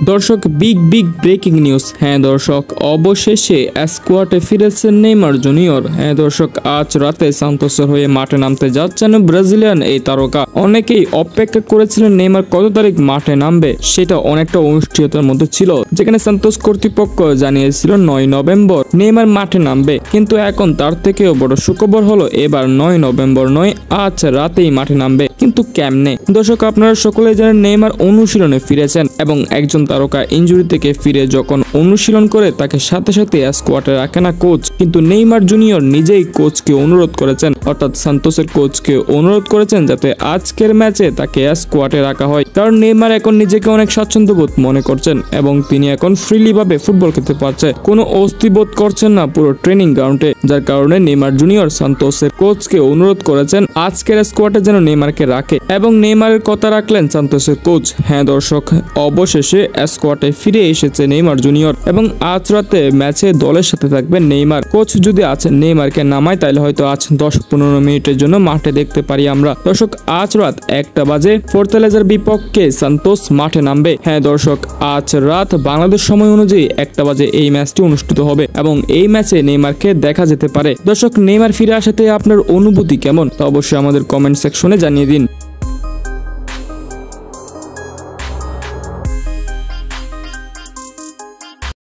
দর্শক big breaking news. হ্যাঁ দর্শক, অবশেষে স্কোয়াডে ফিরেছেন নেইমার জুনিয়র। হ্যাঁ দর্শক, আজ রাতে সান্তোসের হয়ে মাঠে নামতে যাচ্ছেন ব্রাজিলিয়ান এই তারকা। অনেকেই অপেক্ষা করেছিলেন নেইমার কত তারিখ মাঠে নামবে, সেটা অনেকটা অনিশ্চয়তার মধ্যে ছিল, যেখানে সান্তোস কর্তৃপক্ষ জানিয়েছিল 9 নভেম্বর নেইমার মাঠে নামবে। কিন্তু এখন তার থেকেও বড় সুখবর হলো এবার 9 নভেম্বর নয়, আজ রাতেই মাঠে নামবে। কিন্তু কেমনে? দর্শক, আপনারা সকলেই জানেন নেইমার অনুশীলনে ফিরেছেন এবং একজন তারকা ইনজুরি থেকে ফিরে যখন অনুশীলন করে তাকে সাথে সাথে স্কোয়াডে রাখে না কোচ, কিন্তু নেইমার জুনিয়র নিজেই কোচকে অনুরোধ করেছেন, অর্থাৎ সান্তোসের কোচকে অনুরোধ করেছেন যাতে আজকের ম্যাচে তাকে স্কোয়াডে রাখা হয়। কারণ নেইমার এখন নিজেকে অনেক স্বাচ্ছন্দ্যবোধ মনে করছেন এবং তিনি এখন ফ্রিলি ভাবে ফুটবল খেলতে পারছে, কোনো অস্থিবোধ করছেন না পুরো ট্রেনিং গ্রাউন্ডে। যার কারণে নেইমার জুনিয়র সান্তোসের কোচকে অনুরোধ করেছেন আজকের স্কোয়াডে যেন নেইমারকে রাখে এবং নেইমারের কথা রাখলেন সান্তোসের কোচ। হ্যাঁ দর্শক, অবশেষে স্কোয়াডে ফিরে এসেছে নেইমার জুনিয়র এবং আজ রাতে ম্যাচে দলের সাথে থাকবেন নেইমার। কোচ যদি আজ নেইমারকে নামায় তাহলে হয়তো আজ 10-15 মিনিটের জন্য মাঠে দেখতে পারি আমরা। দর্শক, আজ রাত 1টা বাজে ফোর্তালেজার বিপক্ষে সান্তোস মাঠে নামবে। হ্যাঁ দর্শক, আজ রাত বাংলাদেশ সময় অনুযায়ী 1টা বাজে এই ম্যাচটি অনুষ্ঠিত হবে এবং এই ম্যাচে নেইমারকে দেখা যেতে পারে। দর্শক, নেইমার ফিরে আসাতে আপনার অনুভূতি কেমন তা অবশ্যই আমাদের কমেন্ট সেকশনে জানিয়ে দিন।